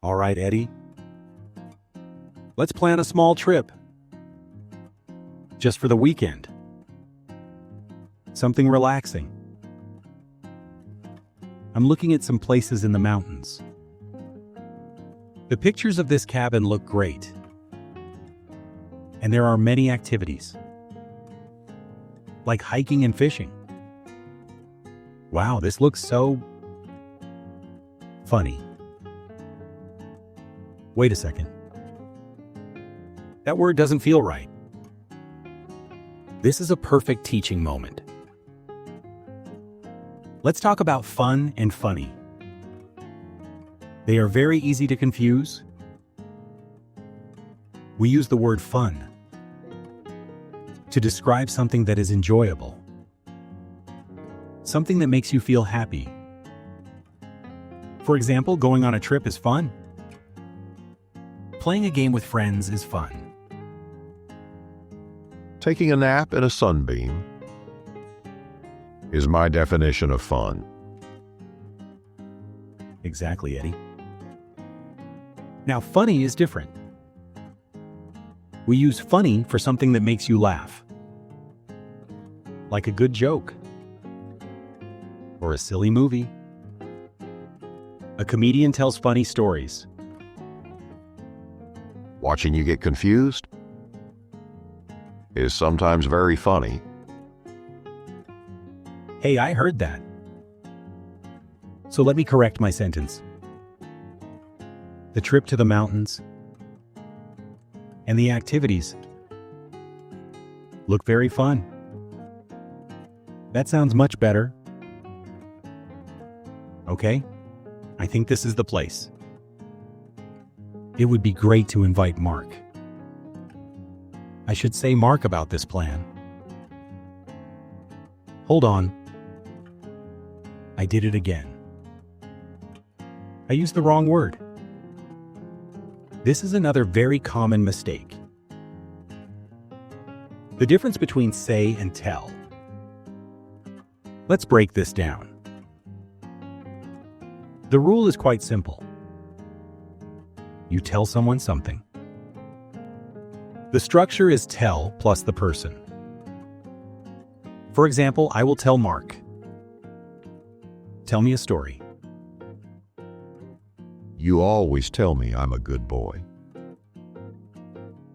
All right, Eddie. Let's plan a small trip. Just for the weekend. Something relaxing. I'm looking at some places in the mountains. The pictures of this cabin look great. And there are many activities. Like hiking and fishing. Wow, this looks so funny. Wait a second. That word doesn't feel right. This is a perfect teaching moment. Let's talk about fun and funny. They are very easy to confuse. We use the word fun to describe something that is enjoyable. Something that makes you feel happy. For example, going on a trip is fun. Playing a game with friends is fun. Taking a nap in a sunbeam is my definition of fun. Exactly, Eddie. Now, funny is different. We use funny for something that makes you laugh. Like a good joke. Or a silly movie. A comedian tells funny stories. Watching you get confused is sometimes very funny. Hey, I heard that. So let me correct my sentence. The trip to the mountains and the activities look very fun. That sounds much better. Okay, I think this is the place. It would be great to invite Mark. I should say Mark about this plan. Hold on. I did it again. I used the wrong word. This is another very common mistake. The difference between say and tell. Let's break this down. The rule is quite simple. You tell someone something. The structure is tell plus the person. For example, I will tell Mark. Tell me a story. You always tell me I'm a good boy.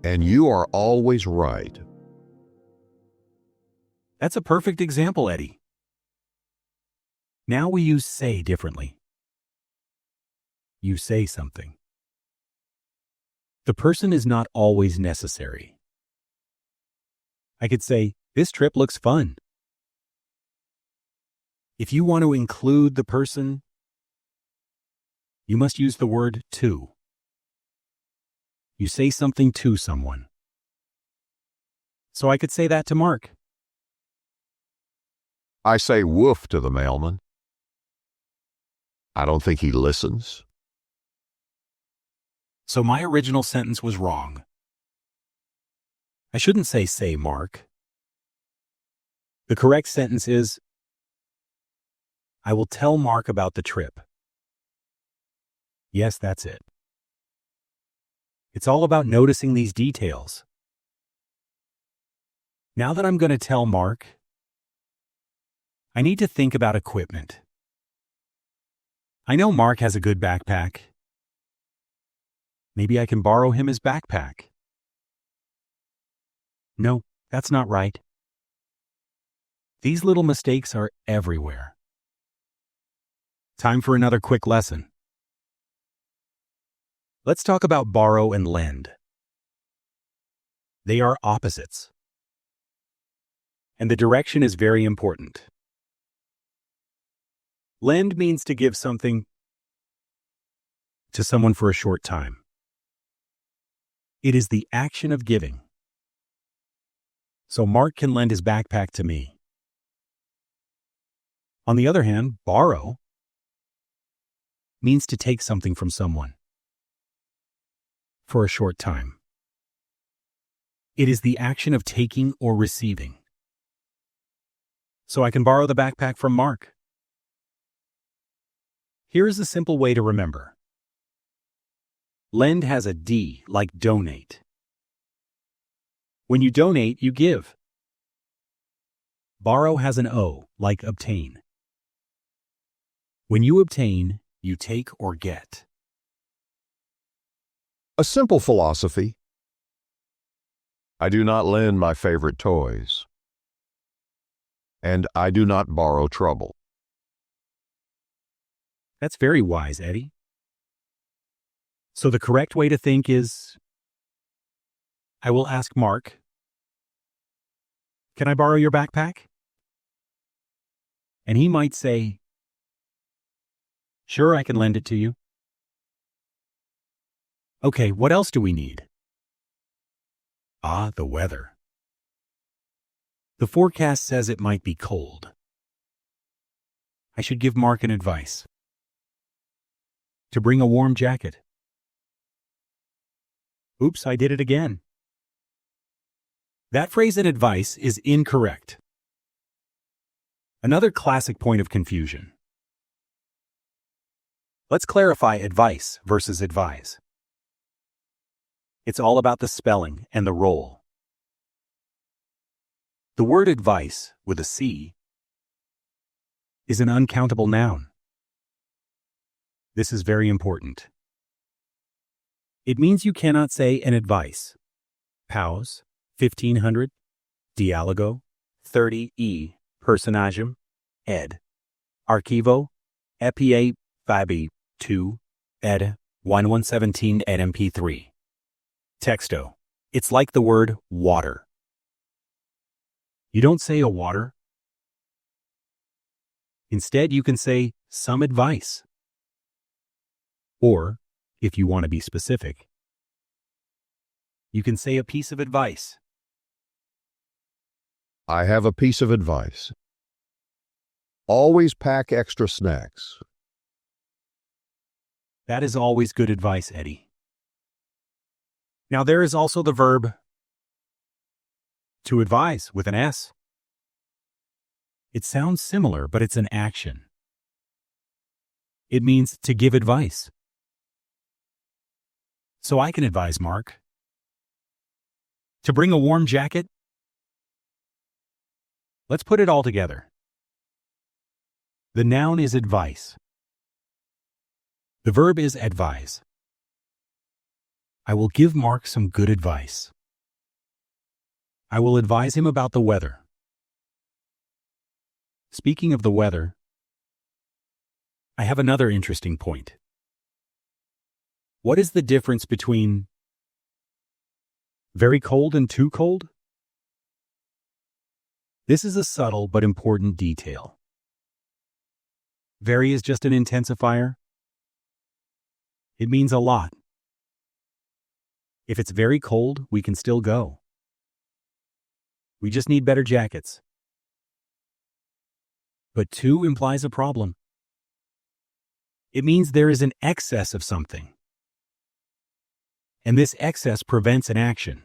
And you are always right. That's a perfect example, Eddie. Now we use say differently. You say something. The person is not always necessary. I could say, this trip looks fun. If you want to include the person, you must use the word to. You say something to someone. So I could say that to Mark. I say woof to the mailman. I don't think he listens. So my original sentence was wrong. I shouldn't say Mark. The correct sentence is, I will tell Mark about the trip. Yes, that's it. It's all about noticing these details. Now that I'm going to tell Mark, I need to think about equipment. I know Mark has a good backpack. Maybe I can borrow him his backpack. No, that's not right. These little mistakes are everywhere. Time for another quick lesson. Let's talk about borrow and lend. They are opposites. And the direction is very important. Lend means to give something to someone for a short time. It is the action of giving. So Mark can lend his backpack to me. On the other hand, borrow means to take something from someone for a short time. It is the action of taking or receiving. So I can borrow the backpack from Mark. Here is a simple way to remember. Lend has a D, like donate. When you donate, you give. Borrow has an O, like obtain. When you obtain, you take or get. A simple philosophy. I do not lend my favorite toys. And I do not borrow trouble. That's very wise, Eddy. So the correct way to think is, I will ask Mark, can I borrow your backpack? And he might say, sure, I can lend it to you. Okay, what else do we need? Ah, the weather. The forecast says it might be cold. I should give Mark an advice. To bring a warm jacket. Oops, I did it again. That phrase in advice is incorrect. Another classic point of confusion. Let's clarify advice versus advise. It's all about the spelling and the roll. The word advice, with a C, is an uncountable noun. This is very important. It means you cannot say an advice. Pause, 1500, dialogo, 30e, personagem, ed. Archivo, EPA, Fabi, 2, ed. 1117 ed mp3. Texto. It's like the word water. You don't say a water. Instead, you can say some advice. Or, if you want to be specific, you can say a piece of advice. I have a piece of advice. Always pack extra snacks. That is always good advice, Eddy. Now there is also the verb to advise with an S. It sounds similar, but it's an action. It means to give advice. So I can advise Mark to bring a warm jacket. Let's put it all together. The noun is advice. The verb is advise. I will give Mark some good advice. I will advise him about the weather. Speaking of the weather, I have another interesting point. What is the difference between very cold and too cold? This is a subtle but important detail. Very is just an intensifier. It means a lot. If it's very cold, we can still go. We just need better jackets. But too implies a problem. It means there is an excess of something. And this excess prevents an action.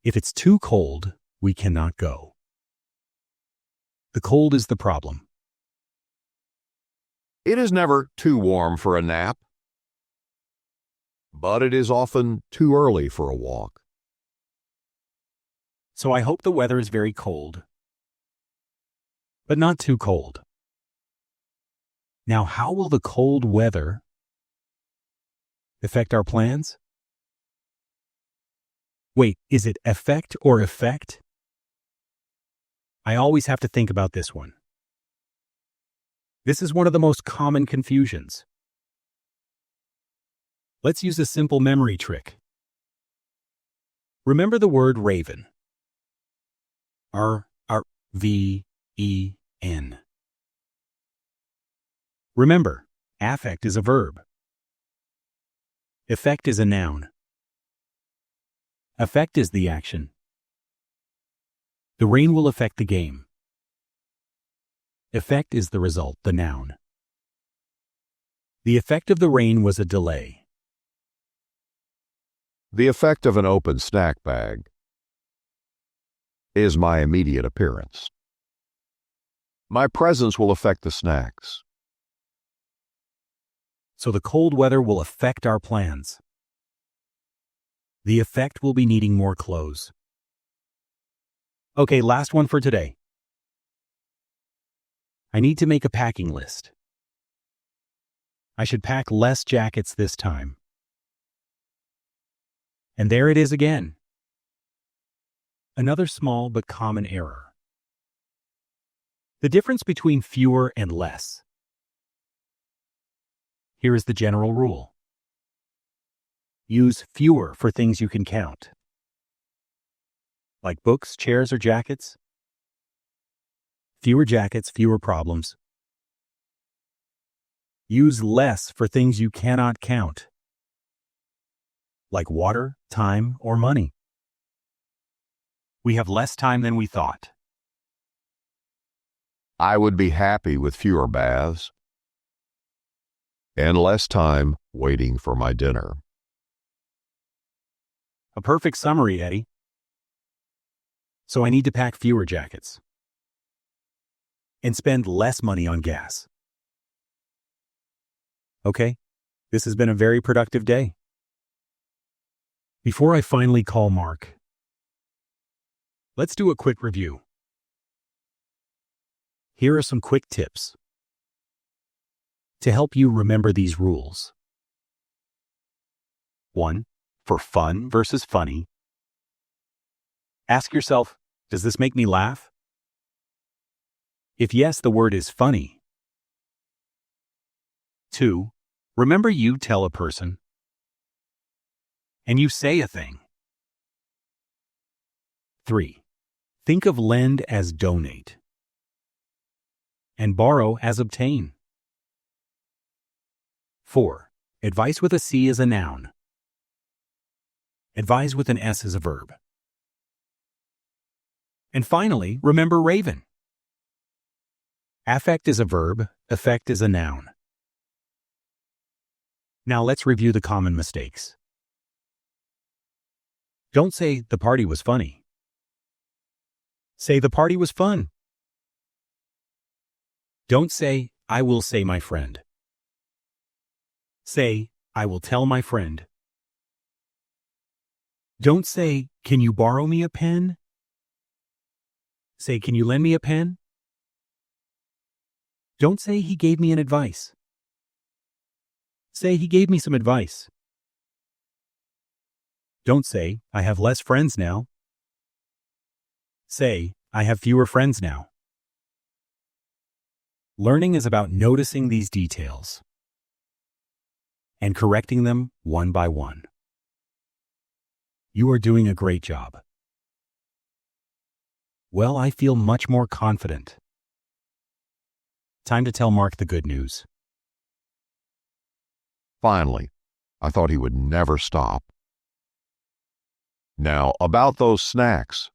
If it's too cold, we cannot go. The cold is the problem. It is never too warm for a nap, but it is often too early for a walk. So I hope the weather is very cold, but not too cold. Now, how will the cold weather affect our plans? Wait, is it affect or effect? I always have to think about this one. This is one of the most common confusions. Let's use a simple memory trick. Remember the word raven. R-V-E-N. Remember, affect is a verb. Effect is a noun. Effect is the action. The rain will affect the game. Effect is the result, the noun. The effect of the rain was a delay. The effect of an open snack bag is my immediate appearance. My presence will affect the snacks. so the cold weather will affect our plans. The effect will be needing more clothes. Okay, last one for today. I need to make a packing list. I should pack less jackets this time. And there it is again. Another small but common error. The difference between fewer and less. Here is the general rule. Use fewer for things you can count, like books, chairs, or jackets. Fewer jackets, fewer problems. Use less for things you cannot count, like water, time, or money. We have less time than we thought. I would be happy with fewer baths and less time waiting for my dinner. A perfect summary, Eddy. So I need to pack fewer jackets and spend less money on gas. Okay, this has been a very productive day. Before I finally call Mark, let's do a quick review. Here are some quick tips to help you remember these rules. 1. For fun versus funny. Ask yourself, does this make me laugh? If yes, the word is funny. 2. Remember you tell a person and you say a thing. 3. Think of lend as donate and borrow as obtain. 4. Advice with a C is a noun. Advise with an S is a verb. And finally, remember Raven. Affect is a verb, effect is a noun. Now let's review the common mistakes. Don't say, the party was funny. Say, the party was fun. Don't say, I will say my friend. Say, I will tell my friend. Don't say, can you borrow me a pen? Say, can you lend me a pen? Don't say, he gave me an advice. Say, he gave me some advice. Don't say, I have less friends now. Say, I have fewer friends now. Learning is about noticing these details and correcting them one by one. You are doing a great job. Well, I feel much more confident. Time to tell Mark the good news. Finally, I thought he would never stop. Now, about those snacks.